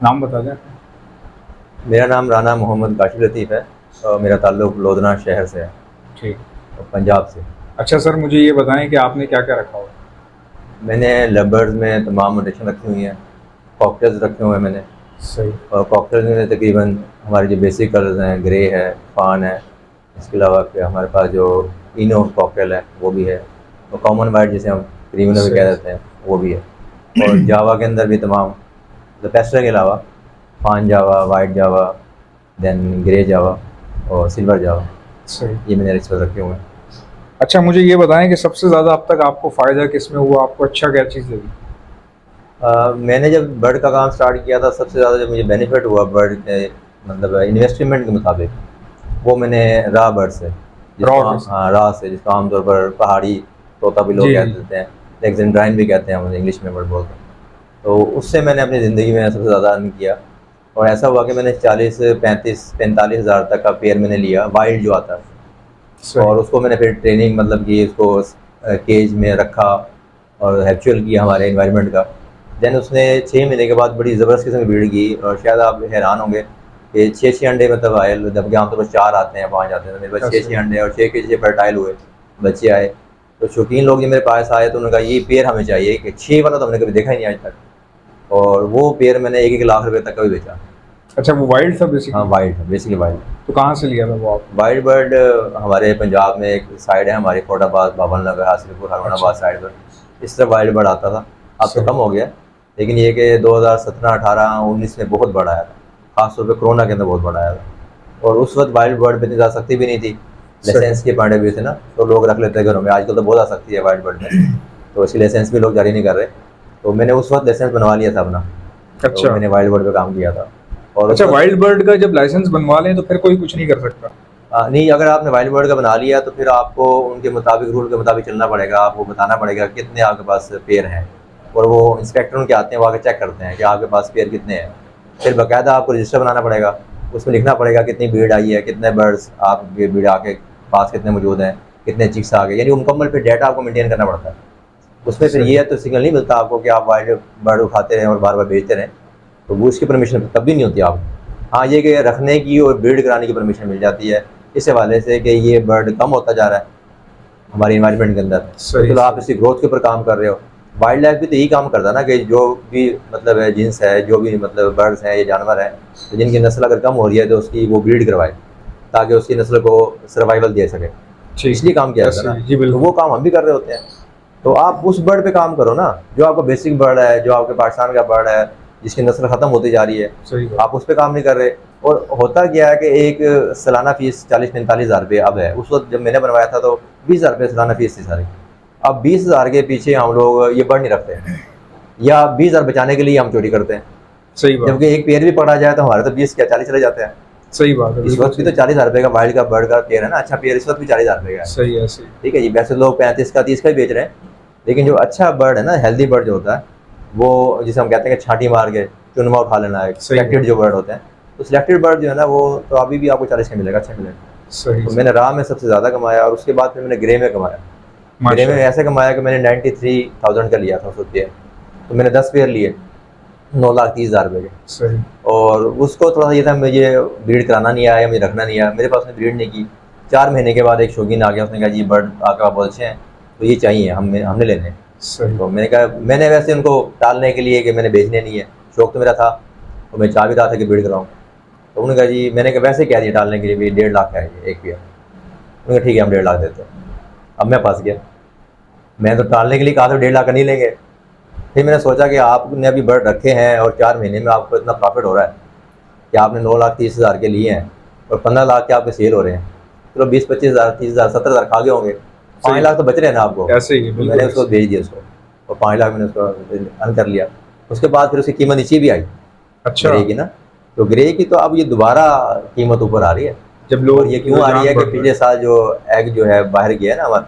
नाम बता दें। मेरा नाम राना मोहम्मद काशिफ लतीफ़ है और मेरा ताल्लुक़ लोधना शहर से है, ठीक। पंजाब से। अच्छा सर, मुझे ये बताएं कि आपने क्या क्या रखा हुआ है। मैंने लबर्स में तमाम रोटेशन रखी हुई हैं, कॉकटेल्स रखे हुए हैं मैंने। सही। और कॉकटेल्स में तकरीबन हमारे जो बेसिक कलर्स हैं, ग्रे है, फान है, इसके अलावा फिर हमारे पास जो इनो कॉकटेल है वो भी है, और कॉमन वाइट जिसे हम क्रिमिनल भी सही। कह देते हैं वो भी है। और जावा के अंदर भी तमाम पेस्टल के अलावा फान जावा, वाइट जावा, देन ग्रे जावा और सिल्वर जावा, सही। ये मैंने इस पर रखे हुए हैं। अच्छा, मुझे ये बताएं कि सबसे ज़्यादा अब तक आपको फ़ायदा किस में हुआ, आपको अच्छा क्या चीज़ लगी। मैंने जब बर्ड का काम स्टार्ट किया था, सबसे ज़्यादा जो मुझे बेनिफिट हुआ बर्ड के मतलब इन्वेस्टमेंट के मुताबिक, वो मैंने रॉ बर्ड से, रॉ जिसको में हम से। हाँ रॉ से, जिसको आमतौर पर पहाड़ी तोता भी लोग जी कह जी। देते हैं, लेक्जेंड्राइन भी कहते हैं, हम इंग्लिश में बर्ड बोलते हैं। तो उससे मैंने अपनी ज़िंदगी में सबसे ज़्यादा अर्न किया। और ऐसा हुआ कि मैंने 40 35 45 हज़ार तक का पेयर मैंने लिया, वाइल्ड जो आता है। सही। और उसको मैंने फिर ट्रेनिंग मतलब कि उसको केज में रखा और हैप्चुअल किया हमारे एनवायरनमेंट का। देन उसने 6 महीने के बाद बड़ी ज़बरदस्त किस्म की ब्रीड की, और शायद आप हैरान होंगे कि 6-6 अंडे मतलब आए, जबकि आमतौर पर 4 आते हैं, 5 आते हैं। तो मेरे पास ऐसे 6-6 ही। अंडे और 6 के 6 फर्टाइल हुए, बच्चे आए। तो शौकीन लोग जब मेरे पास आए तो उन्होंने कहा ये पेयर हमें चाहिए, कि 6 वाला तो हमने कभी देखा ही नहीं आज तक। और वो पेयर मैंने 1-1 लाख रुपए तक का भी बेचा। अच्छा, वो वाइल्ड था हाँ, बेसिकली। वाइल्ड है, बेसिकली वाइल्ड। तो कहाँ से लिया था वो आप। वाइल्ड बर्ड हमारे पंजाब में एक साइड है हमारी, फोटाबाद, बाबल नगर, हासिलपुर, अच्छा। हारूनाबाद साइड पर, इस तरह वाइल्ड बर्ड आता था। अब तो सही। कम हो गया, लेकिन ये कि 2017 18 19 में बहुत बड़ा आया था, खासतौर पे कोरोना के अंदर बहुत बड़ा आया था। और उस वक्त वाइल्ड बर्ड पे इतनी ज़्यादा सख्ती भी नहीं थी, सही। लाइसेंस के पॉइंट ऑफ व्यू से ना, तो लोग रख लेते हैं घरों में। आजकल तो बहुत आ सकती है वाइल्ड बर्ड में, तो इसकी लाइसेंस भी लोग जारी नहीं कर रहे। तो मैंने उस वक्त लाइसेंस बनवा लिया था अपना, तो अच्छा। मैंने वाइल्ड बर्ड पे काम किया था। और उस अच्छा, वक्त वाइल्ड बर्ड का जब लाइसेंस बनवा लें तो फिर कोई कुछ नहीं कर सकता। नहीं, अगर आपने वाइल्ड बर्ड का बना लिया तो फिर आपको उनके मुताबिक, रूल के मुताबिक चलना पड़ेगा। आपको बताना पड़ेगा कितने आपके पास पेयर हैं, और वो इंस्पेक्टर उनके आते हैं, वो आके चेक करते हैं कि आपके पास पेयर कितने हैं। फिर बाकायदा आपको रजिस्टर बनाना पड़ेगा, उसमें लिखना पड़ेगा कितनी भीड़ आई है, कितने बर्ड्स आपके भीड़ आके पास कितने मौजूद हैं, कितने चिक्स आ गए, यानी वो मुकम्मल फिर डाटा आपको मेंटेन करना पड़ता है। उसमें फिर सही। ये तो सिग्नल नहीं मिलता आपको कि आप वाइल्ड बर्ड उठाते रहें और बार बार बेचते रहें, तो वो उसकी परमिशन तब भी नहीं होती आपको। हाँ, ये कि रखने की और ब्रीड कराने की परमिशन मिल जाती है, इस हवाले से कि ये बर्ड कम होता जा रहा है हमारे इन्वायरमेंट के अंदर। तो सही। चलो आप सही। इसकी ग्रोथ के ऊपर काम कर रहे हो। वाइल्ड लाइफ भी तो यही काम करता है ना, कि जो भी मतलब है जिन्स है, जो भी मतलब बर्ड्स हैं, ये जानवर हैं, तो जिनकी नस्ल अगर कम हो रही है तो उसकी वो ब्रीड करवाए, ताकि उसकी नस्ल को सर्वाइवल दे सके। ठीक। इसलिए काम किया जाता है ऐसे ना। ही जी, तो बिल्कुल। वो काम हम भी कर रहे होते हैं। तो आप उस बर्ड पे काम करो ना, जो आपका बेसिक बर्ड है, जो आपके पाकिस्तान का बर्ड है, जिसकी नस्ल ख़त्म होती जा रही है, सही बात। आप उस पे काम नहीं कर रहे। और होता क्या है कि एक सालाना फ़ीस 40-45 हज़ार रुपये अब है, उस वक्त जब मैंने बनवाया था तो 20 हज़ार रुपये सालाना फ़ीस थी सारी। अब 20 हज़ार के पीछे हम लोग ये बर्ड नहीं रखते हैं, या 20 हज़ार बचाने के लिए हम चोरी करते हैं, सही बात। जबकि एक पेयर भी पकड़ा जाए तो हमारे तो 20 क्या 40 चले जाते हैं। सही बात है, इस बिल्कुल वक्त भी सही। तो 40 हज़ार रुपये का वाइल्ड का बर्ड का पेयर है ना, अच्छा पेयर इस वक्त भी 40 हज़ार रुपये का है। सही है। सही। ठीक है जी, वैसे लोग 35 का 30 का ही बेच रहे हैं, लेकिन जो अच्छा बर्ड है ना, हेल्दी बर्ड जो होता है, वो जिसे हम कहते हैं कि छांटी मार के चुनमा उठा लेना है, सही सिलेक्टेड बात। जो बर्ड होते हैं, तो सिलेक्टेड बर्ड जो है ना, वो तो अभी भी आपको 40 का मिलेगा, अच्छा मिलेगा। सही। तो सही। मैंने रॉ में सबसे ज़्यादा कमाया, और उसके बाद फिर मैंने ग्रे में कमाया। ग्रे में माशाल्लाह। ऐसे कमाया कि मैंने 93,000 का लिया था उस वक्त पेयर, तो मैंने 10 पेयर लिए 9,30,000 रुपये के। सही। और उसको थोड़ा सा ये था, मुझे ब्रीड कराना नहीं आया, मुझे रखना नहीं आया, मेरे पास उसने ब्रीड नहीं की। 4 महीने के बाद एक शौकीन आ गया, उसने कहा जी बर्ड आपके पास बहुत अच्छे हैं, तो ये चाहिए, हमने लेने हैं। सही। तो मैंने कहा, मैंने वैसे उनको टालने के लिए कि मैंने बेचने नहीं है, शौक तो मेरा था, तो मैं चाह भी रहा था कि ब्रीड कराऊँ। तो उन्होंने कहा जी, मैंने कहा वैसे कह दिया टालने के लिए भी 1.5 लाख का है ये एक पेयर। उन्होंने कहा ठीक है, हम 1.5 लाख देते हैं। अब मैं फंस गया, मैं तो टालने के लिए कहा था 1.5 लाख का नहीं लेंगे। फिर मैंने सोचा कि आपने अभी बर्ड रखे हैं और 4 महीने में आपको इतना प्रॉफिट हो रहा है कि आपने 9,30,000 के लिए हैं, और 15 लाख के आपके सेल हो रहे हैं, चलो 20-25 हज़ार, 30 हज़ार, 70 हज़ार खा गए होंगे, 5 सही लाख तो बात। बच रहे हैं ना आपको। ऐसे ही है, तो मैंने बिल्कुल उसको ऐसे ही। बेच दिया उसको, और 5 लाख मैंने उसको अर्न कर लिया। उसके बाद फिर उसकी कीमत नीचे भी आई, अच्छा। ग्रे की ना। तो ग्रे की तो अब ये दोबारा कीमत ऊपर आ रही है। जब और लोग ये क्यों आ रही रुझान है कि बढ़ रहा पिछले है। साल जो एग जो है बाहर गया है ना हमारा,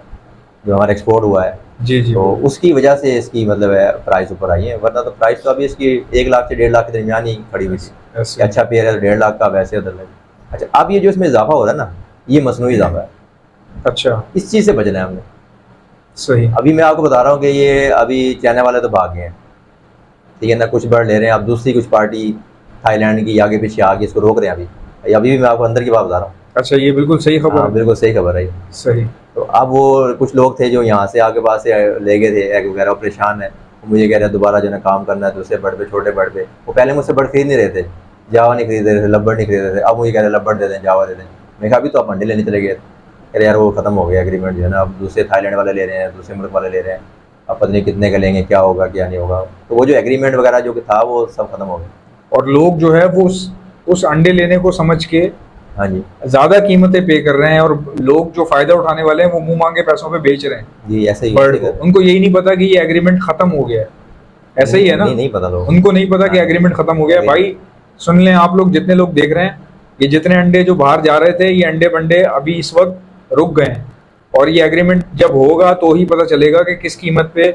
जो हमारा एक्सपोर्ट हुआ है, जी जी, तो बिल्कुल। उसकी वजह से इसकी मतलब है प्राइस ऊपर आई है, वरना तो प्राइस तो अभी इसकी 1 लाख से 1.5 लाख के दरमियान ही खड़ी हुई थी। ऐसे कि ऐसे ही। अच्छा पेयर है तो 1.5 लाख का, वैसे उधर लगे। अच्छा, अब ये जो इसमें इजाफा हो रहा है ना, ये मसनूई इजाफा है, अच्छा। इस चीज़ से बचना है हमने। सही। अभी मैं आपको बता रहा हूँ कि ये अभी चाइना वाले तो भाग गए हैं, ठीक है ना, कुछ बर्ड ले रहे हैं, अब दूसरी कुछ पार्टी थाईलैंड की आगे पीछे आगे इसको रोक रहे हैं अभी अभी भी मैं आपको अंदर की बात बता रहा हूँ। अच्छा, ये बिल्कुल सही खबर हाँ है। बिल्कुल सही खबर है ये। सही। तो अब वो कुछ लोग थे जो यहाँ से आगे पास से ले गए थे एग वगैरह, परेशान है, वो मुझे कह रहे हैं दोबारा जो है काम करना है दूसरे बर्ड पे, छोटे बर्ड पे। वो पहले मुझसे बर्ड खरीद नहीं रहे थे, जावा नहीं खरीद रहे थे, लब्बड़ नहीं खरीद रहे थे, अब मुझे कह रहे हैं लब्बड़ दे दें, जावा दे दें। मैं कहा अभी तो आप अंडे लेने चले गए। कह रहे यार वो खत्म हो गया एग्रीमेंट जो है ना, अब दूसरे थाईलैंड वाले ले रहे हैं, दूसरे मुल्क वाले ले रहे हैं, अब पता नहीं कितने का लेंगे, क्या होगा क्या नहीं होगा। तो वो जो एग्रीमेंट वगैरह जो था वो सब खत्म हो गया। और लोग जो है वो उस अंडे लेने को समझ के हाँ जी ज्यादा कीमतें पे कर रहे हैं, और लोग जो फायदा उठाने वाले हैं वो मुंह मांगे पैसों पे बेच रहे हैं जी, ऐसे ही बर्ड को। उनको यही नहीं पता कि ये एग्रीमेंट खत्म हो गया है। ऐसे ही है ना, नहीं पता लोग, उनको नहीं पता कि एग्रीमेंट खत्म हो गया है। भाई सुन लें आप लोग, जितने लोग देख रहे हैं, ये जितने अंडे जो बाहर जा रहे थे, ये अंडे बंडे अभी इस वक्त रुक गए हैं, और ये एग्रीमेंट जब होगा तो ही पता चलेगा कि किस कीमत पे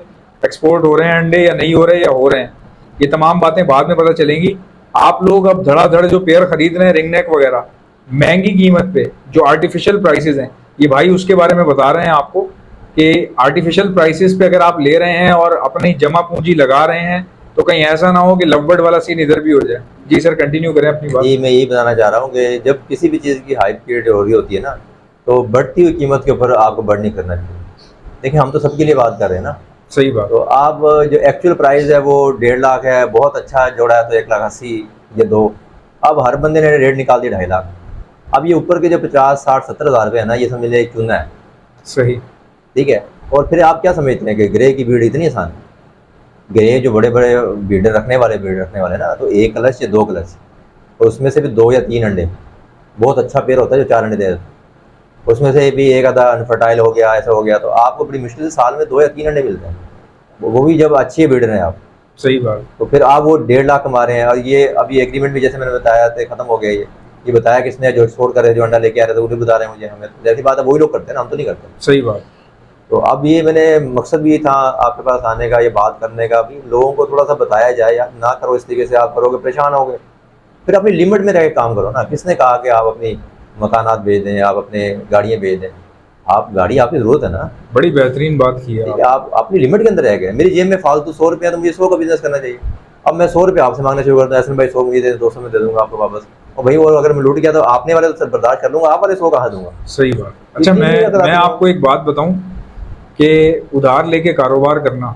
एक्सपोर्ट हो रहे हैं अंडे, या नहीं हो रहे या हो रहे हैं। ये तमाम बातें बाद में पता चलेंगी। आप लोग अब धड़ाधड़ जो पेयर खरीद रहे हैं रिंग नेक वगैरह महंगी कीमत पे, जो आर्टिफिशियल प्राइसेस हैं, ये भाई उसके बारे में बता रहे हैं आपको कि आर्टिफिशियल प्राइसेस पे अगर आप ले रहे हैं और अपनी जमा पूंजी लगा रहे हैं तो कहीं ऐसा ना हो कि लवबर्ड वाला सीन इधर भी हो जाए। जी सर, कंटिन्यू करें अपनी बात। जी मैं यही बताना चाह रहा हूँ कि जब किसी भी चीज़ की हाइप क्रिएट हो रही होती है ना, तो बढ़ती हुई कीमत के ऊपर आपको बढ़ नहीं करना चाहिए। देखिए हम तो सबके लिए बात कर रहे हैं ना। सही बात। तो आप जो एक्चुअल प्राइस है वो 1.5 लाख है, बहुत अच्छा जोड़ा है तो 1,80,000 ये दो, अब हर बंदे ने रेट निकाल दिया 2.5 लाख। अब ये ऊपर के जो 50, 60, 70 हज़ार रुपये है ना, ये समझ लीजिए चूना है। सही। ठीक है। और फिर आप क्या समझते हैं कि ग्रे की ब्रीड इतनी आसान है? ग्रे जो बड़े बड़े ब्रीड रखने वाले ना, तो 1 क्लच या 2 क्लच, और उसमें से भी 2 या 3 अंडे, बहुत अच्छा पेयर होता है जो 4 अंडे दे देता है। उसमें से भी एक आधा अनफर्टाइल हो गया, ऐसा हो गया, तो आपको बड़ी मुश्किल से साल में 2 या 3 अंडे मिलते हैं, वो भी जब अच्छे ब्रीडर हैं आप। सही बात। तो फिर आप वो 1.5 लाख कमा रहे हैं, और ये अभी एग्रीमेंट भी जैसे मैंने बताया था खत्म हो गया। ये बताया किसने, जो एक्सपोर्ट कर रहे जो अंडा लेके आ रहे थे वो भी बता रहे हैं मुझे। हमें जैसी बात है वही लोग करते हैं ना, हम तो नहीं करते। सही बात। तो अब ये मैंने मकसद भी था आपके पास आने का, ये बात करने का भी, लोगों को थोड़ा सा बताया जाए यार ना करो इस तरीके से, आप करोगे परेशान होगे। फिर अपनी लिमिट में रह के काम करो ना। किसने कहा कि आप अपनी मकानात बेच दें, आप अपने गाड़ियाँ बेच दें? आप गाड़ी आपकी ज़रूरत है ना। बड़ी बेहतरीन बात की है आप अपनी लिमिट के अंदर रह गए। मेरी जेब में फालतू 100 रुपया, तो मुझे 100 का बिजनेस करना चाहिए। अब मैं 100 रुपये आपसे मांगना शुरू करता हूँ, ऐसे भाई 100 मुझे दे, 200 में दे दूंगा आपको वापस। और भाई वो अगर मैं लूट गया तो आपने वाले तो बर्दाश्त कर लूंगा, आप वाले 100 कहाँ दूंगा? सही बात। अच्छा, मैं आपको एक बात बताऊं कि उधार लेके कारोबार करना,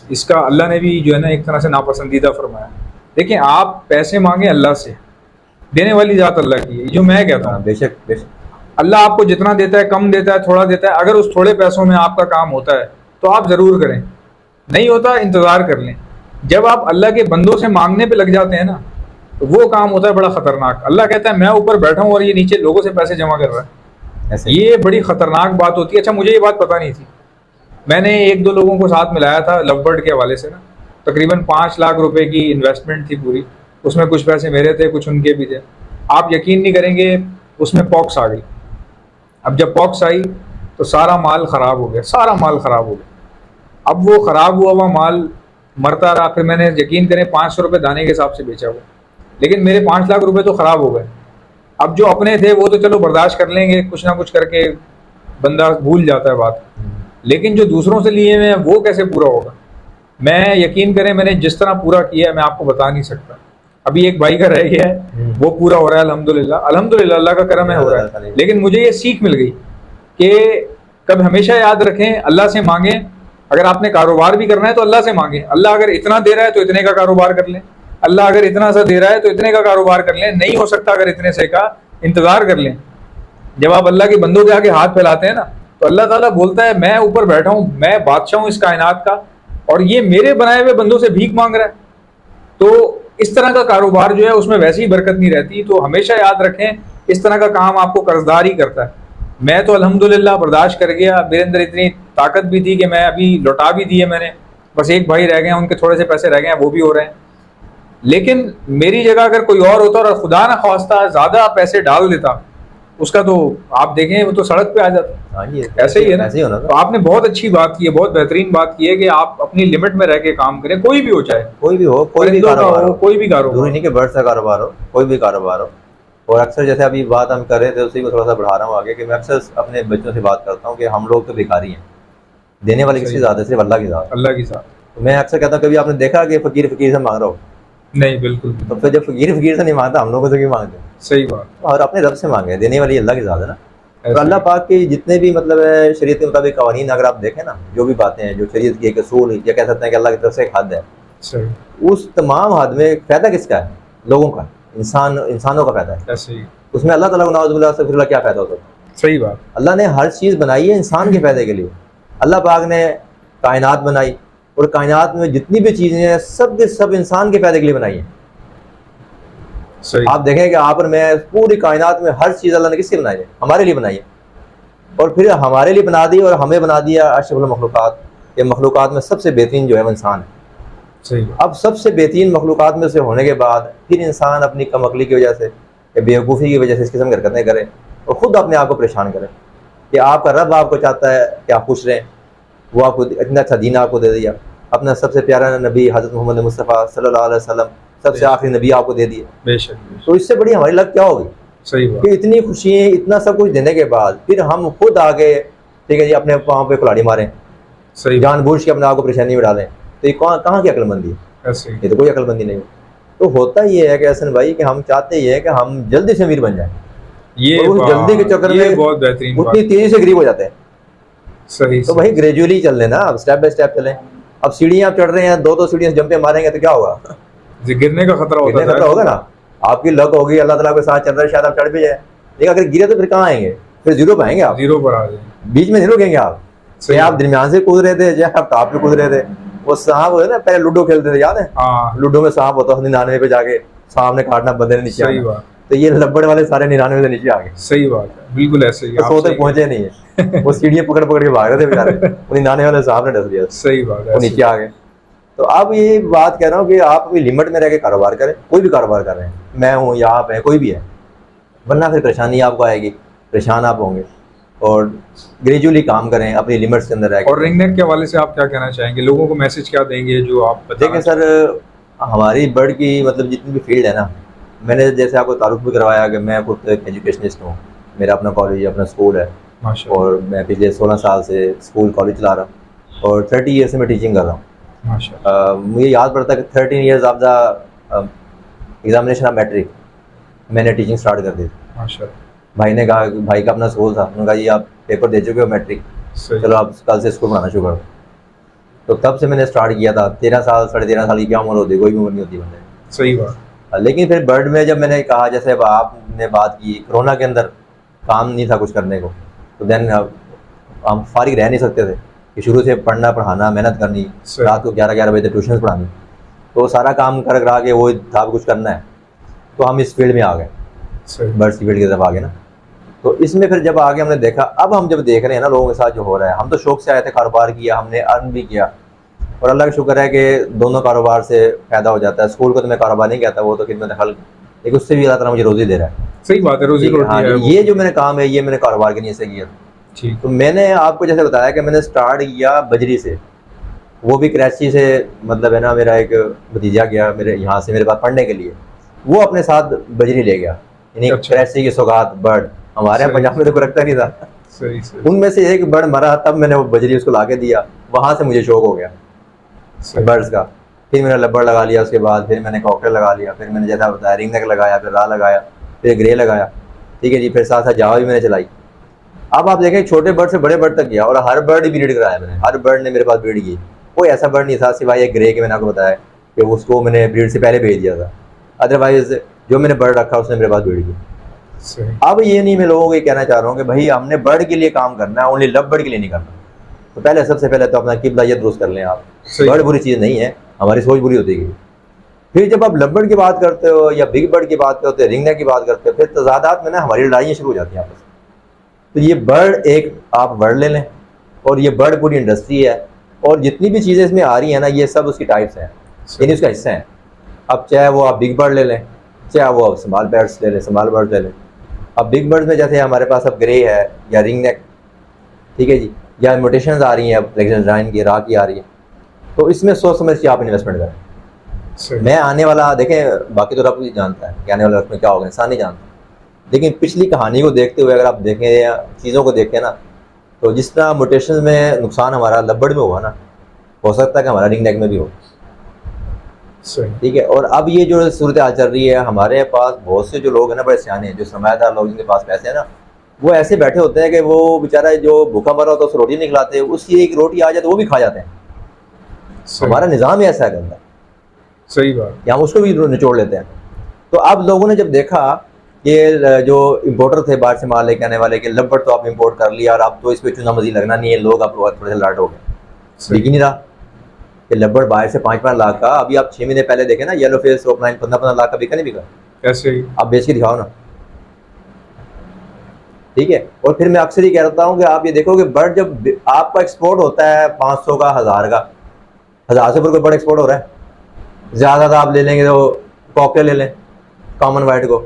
इसका अल्लाह ने भी जो है ना एक तरह से नापसंदीदा फरमाया। देखिए, आप पैसे मांगे अल्लाह से, देने वाली जात अल्लाह की है। जो मैं कहता हूँ, बेशक बेशक अल्लाह आपको जितना देता है, कम देता है, थोड़ा देता है, अगर उस थोड़े पैसों में आपका काम होता है तो आप ज़रूर करें, नहीं होता इंतज़ार कर लें। जब आप अल्लाह के बंदों से मांगने पे लग जाते हैं ना, तो वो काम होता है बड़ा ख़तरनाक। अल्लाह कहता है मैं ऊपर बैठा हूँ और ये नीचे लोगों से पैसे जमा कर रहा है। ये बड़ी ख़तरनाक बात होती है। अच्छा, मुझे ये बात पता नहीं थी। मैंने 1-2 लोगों को साथ मिलाया था लवबर्ड के हवाले से ना, तकरीबन 5 लाख रुपए की इन्वेस्टमेंट थी पूरी। उसमें कुछ पैसे मेरे थे, कुछ उनके भी थे। आप यकीन नहीं करेंगे, उसमें पॉक्स आ गई। अब जब पॉक्स आई तो सारा माल ख़राब हो गया, सारा माल ख़राब हो गया। अब वो ख़राब हुआ माल मरता रहा। फिर मैंने, यकीन करें, 500 रुपये दाने के हिसाब से बेचा हुआ, लेकिन मेरे 5 लाख रुपए तो ख़राब हो गए। अब जो अपने थे वो तो चलो बर्दाश्त कर लेंगे, कुछ ना कुछ करके बंदा भूल जाता है बात, लेकिन जो दूसरों से लिए हुए हैं वो कैसे पूरा होगा? मैं, यकीन करें, मैंने जिस तरह पूरा किया है मैं आपको बता नहीं सकता। अभी एक भाई का रह गया है, वो पूरा हो रहा है अल्हम्दुलिल्लाह। अल्हम्दुलिल्लाह, अल्लाह का करम है, हो रहा है। लेकिन मुझे ये सीख मिल गई कि कब हमेशा याद रखें, अल्लाह से मांगें। अगर आपने कारोबार भी करना है तो अल्लाह से मांगें। अल्लाह अगर इतना दे रहा है तो इतने का कारोबार कर लें, अल्लाह अगर इतना सा दे रहा है तो इतने का कारोबार कर लें, नहीं हो सकता अगर इतने से का इंतज़ार कर लें। जब आप अल्लाह के बंदों के आगे हाथ फैलाते हैं ना, तो अल्लाह ताला बोलता है मैं ऊपर बैठा हूँ, मैं बादशाह हूँ इस कायनात का, और ये मेरे बनाए हुए बंदों से भीख मांग रहा है। तो इस तरह का कारोबार जो है उसमें वैसे ही बरकत नहीं रहती। तो हमेशा याद रखें, इस तरह का काम आपको कर्जदार ही करता है। मैं तो अल्हम्दुलिल्लाह बर्दाश्त कर गया। मेरे अंदर इतनी ताकत भी थी कि मैं अभी लौटा भी दिए मैंने। बस एक भाई रह गए हैं, उनके थोड़े से पैसे रह गए हैं, वो भी हो रहे हैं। लेकिन मेरी जगह अगर कोई और होता और खुदा ना ख्वास्ता ज़्यादा पैसे डाल देता, उसका तो आप देखें वो तो सड़क पे आ जाता। हाँ जी, ऐसे ही है ना। ऐसे ही होना था। तो आपने बहुत अच्छी बात की है, बहुत बेहतरीन बात की है कि आप अपनी लिमिट में रह के काम करें, कोई भी हो, चाहे कोई भी हो, कोई भी परिंदों का कारोबार हो, हो, कोई भी कारोबार जरूरी नहीं कि बर्ड का कारोबार हो, कोई भी कारोबार हो। और अक्सर जैसे अभी बात हम कर रहे थे उसी को थोड़ा सा बढ़ा रहा हूँ आगे, कि मैं अक्सर अपने बच्चों से बात करता हूँ कि हम लोग तो भिखारी हैं, देने वाले किसकी ज़ात है? सिर्फ अल्लाह की ज़ात। अल्लाह की साथ। तो मैं अक्सर कहता हूँ, कभी आपने देखा कि फ़कीर फ़कीर से मांग रहा हो? नहीं, बिल्कुल तो फिर जब फकीर से नहीं मांगता, हम लोगों से क्यों मांगते हैं? सही बात। और अपने रब से मांगे, देने वाली अल्लाह की ज़ात है ना। और ऐसे अल्लाह पाक के जितने भी मतलब है शरीयत के मुताबिक कवानीन अगर आप देखें ना, जो भी बातें हैं, जो शरीयत की एक असूल या कह सकते हैं कि अल्लाह की तरफ से एक हद है, सही, उस तमाम हद में फ़ायदा किसका है? लोगों का, इंसानों का फ़ायदा है। ऐसे ही, उसमें अल्लाह ताला को नाउज़ुबिल्लाह अस्तग़फिरुल्लाह क्या फ़ायदा हो सकता है? सही बात। अल्लाह ने हर चीज़ बनाई है इंसान के फ़ायदे के लिए। अल्लाह पाक ने कायनात बनाई, और कायनात में जितनी भी चीज़ें हैं सब के सब इंसान के फ़ायदे के लिए बनाई हैं। सही, आप देखें कि आप और मैं, पूरी कायनात में हर चीज़ अल्लाह ने किसके बनाई है? हमारे लिए बनाई है। और फिर हमारे लिए बना दी और हमें बना दिया अशरफुल मखलूक़ात। ये मखलूक़ात में सबसे बेहतरीन जो है वो इंसान है। सही बात। अब सबसे बेहतरीन मखलूक़ात में से होने के बाद फिर इंसान अपनी कमअक्ली की वजह से या बेवकूफ़ी की वजह से इस किस्म की हरकतें करे और ख़ुद अपने आप को परेशान करे कि आपका रब आपको चाहता है कि आप खुश रहें। वो आपको इतना अच्छा दीन आपको दे दिया, अपना सबसे प्यारा नबी हज़रत मोहम्मद मुस्तफ़ा सल्लल्लाहु अलैहि वसल्लम, सबसे आखिरी नबी आपको दे दिए। बेशक, तो इससे बड़ी हमारी लक क्या होगी सही बात। कि इतनी खुशियाँ, इतना सब कुछ देने के बाद फिर हम खुद आगे, ठीक है जी, अपने पाँव पे कुल्हाड़ी मारें, सही बात। जानबूझ के अपने आप को परेशानी में डालें। तो ये कहाँ की अक्लमंदी है? ऐसे ही, ये तो कोई अक्लमंदी नहीं है। तो होता ये है कि हसन भाई कि हम चाहते ये है कि हम जल्दी से अमीर बन जाएं, ये और उस जल्दी के बात, चक्कर ये में बहुत बेहतरीन बात। उतनी तेजी से गरीब हो जाते हैं। सही, तो सही, भाई ग्रेजुअली चल लेना, अब स्टेप बाय स्टेप चलें। अब सीढ़ियाँ आप चढ़ रहे हैं, दो सीढ़ियाँ जंपे मारेंगे तो क्या होगा? जी, गिरने का खतरा गिरने होता का है। तो होगा ना। आपकी लक होगी, अल्लाह ताला के साथ चल रहा है, शायद आप चढ़ भी जाए। लेकिन अगर गिरे तो फिर कहाँ आएंगे? फिर जीरो पे आएंगे आप, जीरो पर आ जाए। बीच में नहीं रुकेंगे आप। सही आप बात। दरमियान से कूद रहे थे, या आप टॉप पे कूद रहे थे। वो सांप है ना, पहले लूडो खेलते थे, याद है? हाँ, लूडो में सांप होता था, 99 पे जाके सांप ने काटना, बंदे ने नीचे सही आना। बात, तो ये लब्बड़ वाले सारे 99 से नीचे आ गए, सही बात है, बिल्कुल ऐसे ही तो आप सो सही तक पहुंचे नहीं है। वो सीढ़ियाँ पकड़ पकड़ के भाग रहे थे बेचारे, वो 99 वाले सांप ने डस दिया, सही बात है, वो नीचे आ गए। तो अब ये बात कह रहा हूँ कि आप भी लिमिट में रह के कारोबार करें, कोई भी कारोबार कर रहे हैं, मैं हूँ या आप है, कोई भी है, वरना फिर परेशानी आपको आएगी, परेशान आप होंगे। और ग्रेजुअली काम करें, अपनी लिमिट्स के अंदर रह और रिंग नेक के हवाले से आप क्या कहना चाहेंगे? लोगों को मैसेज क्या देंगे जो आप बताना देखिए सर, हमारी बर्ड की मतलब जितनी भी फील्ड है ना, मैंने जैसे आपको तारुफ भी करवाया कि मैं खुद एक एजुकेशनिस्ट हूँ, मेरा अपना कॉलेज, अपना स्कूल है, माशाल्लाह, और मैं पिछले 16 साल से स्कूल कॉलेज चला रहा हूँ, और 30 ईयर से मैं टीचिंग कर रहा हूँ। माशाल्लाह, मुझे याद पड़ता है कि 13 years of the examination of matric मैंने टीचिंग स्टार्ट कर दी। माशाल्लाह, भाई ने कहा, भाई का अपना स्कूल था, उन्होंने कहा जी आप पेपर दे चुके हो मैट्रिक, सही, चलो आप कल से स्कूल पढ़ाना शुरू करो। तो तब से मैंने स्टार्ट किया था। 13 साल, 13.5 साल की क्या उम्र होती है? कोई भी उम्र नहीं होती बंदे। सही बात, लेकिन फिर बर्ड में जब मैंने कहा, जैसे अब आपने बात की, कोरोना के अंदर काम नहीं था कुछ करने को, तो देन हम फारिग रह नहीं सकते थे कि शुरू से पढ़ना, पढ़ाना, मेहनत करनी, सही, रात को 11 बजे तक ट्यूशन पढ़ानी, तो सारा काम कर करा के वो था कुछ करना है। तो हम इस फील्ड में आ गए, सही, बर्ड्स की फील्ड की तरफ आ गए ना। तो इसमें फिर जब आगे हमने देखा, अब हम जब देख रहे हैं ना लोगों के साथ जो हो रहा है, हम तो शौक से आए थे, कारोबार किया, हमने अर्न भी किया, और अल्लाह का शुक्र है कि दोनों कारोबार से फ़ायदा हो जाता है। स्कूल को तो मैं कारोबार नहीं कहता, वो तो खिदमत खल्क, लेकिन उससे भी अल्लाह ताला मुझे रोज़ी दे रहा है। सही बात है, रोजी ठीक है, रोटी हाँ है जी, ये जो मैंने काम है, ये मैंने कारोबार के नीयत से किया। ठीक, तो मैंने आपको जैसे बताया कि मैंने स्टार्ट किया बजरी से, वो भी कराची से, मतलब है ना, मेरा एक भतीजा गया मेरे यहाँ से मेरे पास पढ़ने के लिए, वो अपने साथ बजरी ले गया, यानी अच्छा, कराची की सौगात बर्ड, हमारे यहाँ सही, पंजाब में तो कोई रखता नहीं था। सही, सही, उनमें से एक बर्ड मरा, तब मैंने वो बजरी उसको ला के दिया, वहाँ से मुझे शौक हो गया सही, बर्ड्स का। फिर मैंने लब्बड़ लगा लिया, उसके बाद फिर मैंने कॉकटेल लगा लिया, फिर मैंने जैसा बताया रिंग नेक लगाया, फिर रा लगाया, फिर ग्रे लगाया, ठीक है जी, फिर साथ साथ जावा भी मैंने चलाई। अब आप देखें, छोटे बर्ड से बड़े बर्ड तक गया, और हर बर्ड ही ब्रीड कराया मैंने, हर बर्ड ने मेरे पास ब्रीड की। कोई ऐसा बर्ड नहीं था सिवाय एक ग्रे के, मैंने आपको बताया कि उसको मैंने ब्रीड से पहले भेज दिया था, अदरवाइज जो मैंने बर्ड रखा उसने मेरे पास ब्रीड की। सही, अब ये नहीं, मैं लोगों को ये कहना चाह रहा हूँ कि भाई हमने बर्ड के लिए काम करना है, ओनली लव बर्ड के लिए नहीं करना। तो पहले सबसे पहले तो अपना किबला ये दुरुस्त कर लें आप। सही, बर्ड बुरी चीज़ नहीं है, हमारी सोच बुरी होती है। फिर जब आप लव बर्ड की बात करते हो या बिग बर्ड की बात करते हो, रिंग नेक की बात करते हो, फिर तजादात में ना हमारी लड़ाइयाँ शुरू हो जाती हैं आपस में। तो ये बर्ड एक आप बर्ड ले लें, और ये बर्ड पूरी इंडस्ट्री है, और जितनी भी चीज़ें इसमें आ रही हैं ना, ये सब उसकी टाइप्स हैं, यानी उसका हिस्सा है। अब चाहे वो आप बिग बर्ड ले लें, चाहे वो आप स्मॉल बर्ड्स ले लें, स्मॉल बर्ड ले लें। अब बिग बर्ड्स में जैसे हमारे पास अब ग्रे है या रिंग नेक, ठीक है जी, या म्यूटेशंस आ रही हैं, अब लेक्जेंड्राइन की, रा की आ रही है, तो इसमें सोच समझ के आप इन्वेस्टमेंट करें। सही, मैं आने वाला, देखें बाकी तो रब भी जानता है कि आने वाले वक्त में क्या होगा, इंसान नहीं जानता, लेकिन पिछली कहानी को देखते हुए अगर आप देखें या चीज़ों को देखें ना, तो जिस तरह म्यूटेशन में नुकसान हमारा लब्बड़ में हुआ ना, हो सकता है कि हमारा रिंग नेक में भी हो। सही। ठीक है। और अब ये जो सूरत हाल चल रही है, हमारे पास बहुत से जो लोग हैं ना, बड़े सियाने हैं, जो सरमायादार लोग जिनके पास पैसे हैं ना, वो ऐसे बैठे होते हैं कि वो बेचारा जो भूखा मरा होता है उसे रोटी नहीं खिलाते, उसकी एक रोटी आ जाए तो वो भी खा जाते हैं। सही। हमारा निज़ाम ही ऐसा है गंदा, सही बात। या हम उसको भी निचोड़ लेते हैं। तो अब लोगों ने जब देखा ये जो इम्पोर्टर थे बाहर से माल लेके आने वाले, कि लब्बड़ तो आप इम्पोर्ट कर लिया और अब तो इस पर चूना मजीद लगना नहीं है, लोग आप थोड़े से लाट हो गए। बिक ही नहीं रहा कि लब्बड़ बाहर से 5-5 लाख का, अभी आप 6 महीने पहले देखे ना, येलो फेस ऑफलाइन 15-15 लाख का बिका नहीं बिका? कैसे ही? आप बेच के दिखाओ ना। ठीक है। और फिर मैं अक्सर ही कहता हूँ कि आप ये देखो कि बर्ड जब आपका एक्सपोर्ट होता है 500 का, 1000 का, 1000 से ऊपर कोई बर्ड एक्सपोर्ट हो रहा है, ज़्यादा आप ले लेंगे तो कॉकटेल ले लें कॉमन वाइट को,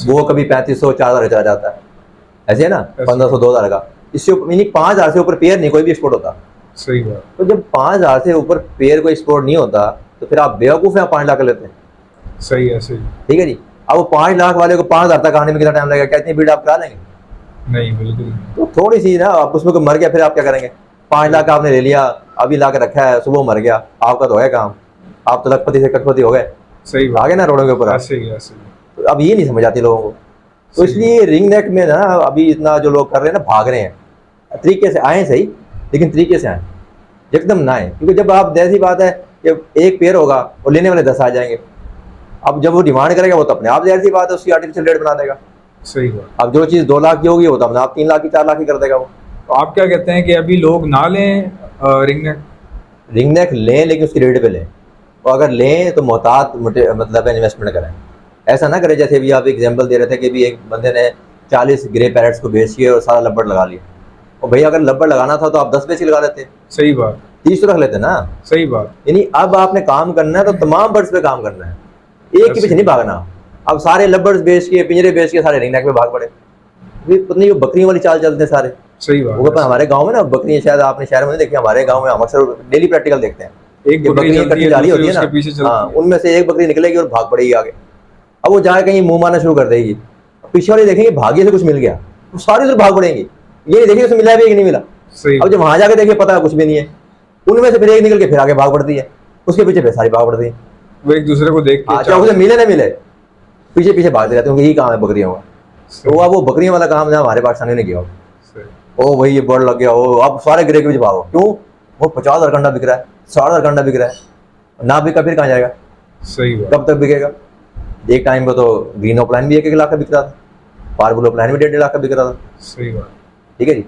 वो कभी 3500 4000 चला जाता है, ऐसे है ना, 1500 2000 का। इससे मीनिंग 5000 से ऊपर पेयर नहीं कोई भी एक्सपोर्ट होता। सही बात। तो जब 5000 से ऊपर पेयर को एक्सपोर्ट नहीं होता तो फिर आप बेवकूफ़ हैं, 5 लाख लेते हैं। सही है। सही। ठीक है जी। अब वो 5 लाख वाले को 5000 तक आने में कितना टाइम लगेगा? क्या इतनी भीड़ आप करा लेंगे? नहीं, बिल्कुल। तो थोड़ी सी ना, आप उसमें कोई मर गया फिर आप क्या करेंगे? 5 लाख आपने ले लिया, अभी ला के रखा है, सुबह मर गया, आपका तो है काम, आप तो लखपति से कटपति हो गए। सही बात। आगे ना रोडों के ऊपर। ऐसे ही, ऐसे ही। तो अब ये नहीं समझ आती लोगों को। तो इसलिए रिंग नेक में ना अभी इतना जो लोग कर रहे हैं ना, भाग रहे हैं, तरीके से आए सही, लेकिन तरीके से आए, एकदम ना आए। क्योंकि जब आप, जैसी बात है कि एक पेयर होगा और लेने वाले 10 आ जाएंगे, अब जब वो डिमांड करेगा वो तो अपने आप, जैसी बात है, उसकी आर्टिफिशियल रेट बना देगा। सही बात। अब जो चीज़ 2 लाख की होगी वो तो अपने आप 3 लाख की 4 लाख की कर देगा वो। तो आप क्या कहते हैं कि अभी लोग ना लें रिंग नेक? रिंग नेक लें, लेकिन उसकी रेट पे लें, और अगर लें तो मोहतात मतलब इन्वेस्टमेंट करें। ऐसा ना करें जैसे भी आप एग्जांपल दे रहे थे कि भी एक बंदे ने 40 ग्रे पैरेट्स को बेच किए और सारा लब्बड़ लगा लिया। और भैया अगर लब्बड़ लगाना था तो आप 10 बेच लगा लेते, सही बात। 30 तो रख लेते ना। सही बात। यानी अब आपने काम करना है तो तमाम बर्ड्स पे काम करना है, एक के पीछे नहीं भागना। अब सारे लब्बर्स बेच के, पिंजरे बेच के सारे रिंग नेक में भाग पड़े, पत्नी बकरियों वाली चाल चलते हैं सारे। सही बात। वो हमारे गांव में ना बकरियां, शायद आपने शहर में नहीं देखी, हमारे गांव में हम अक्सर डेली प्रैक्टिकल देखते हैं। एक बकरी इकट्ठी जा रही होती है ना, हाँ, उनमें से एक बकरी निकलेगी और भाग पड़ेगी आगे। अब वो जाए कहीं मुंह मारना शुरू कर देगी, पीछे वाले देखेंगे भाग्य से कुछ मिल गया, वो सारी उधर भाग पड़ेंगी, ये नहीं देखेंगे उसमें मिला भी कि नहीं मिला। अब जब वहां जाके देखिए पता है कुछ भी नहीं है, उनमें से फिर एक निकल के फिर आगे भाग पड़ती है, उसके पीछे फिर सारी भाग पड़ती है। वो एक दूसरे को देख के, चाहे उसे मिले ना मिले, पीछे पीछे भागते रहते हैं, यही काम है बकरियों का। तो अब वो बकरियों वाला काम ना हमारे पाकिस्तानी ने किया, ओ भाई ये बर्ड लग गया, ओ अब सारे ग्रे के पीछे भागो। क्यों? वो 50,000 अंडा बिक रहा है, 60,000 अंडा बिक रहा है, ना बिका फिर कहाँ जाएगा? सही बात। कब तक बिकेगा? एक टाइम पे तो ग्रीन ऑफलाइन भी 1-1 लाख का बिक रहा था, पारबुल ऑफलाइन भी 1.5 लाख का बिक रहा था। सही बात। ठीक है जी।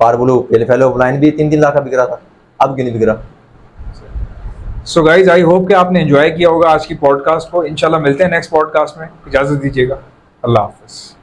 पारबुल फेलो ऑफलाइन भी 3-3 लाख का बिक रहा था, अब क्यों नहीं बिक रहा? सो गाइज, आई होप कि आपने एंजॉय किया होगा आज की पॉडकास्ट को। इंशाल्लाह मिलते हैं नेक्स्ट पॉडकास्ट में। इजाजत दीजिएगा। अल्लाह हाफिज।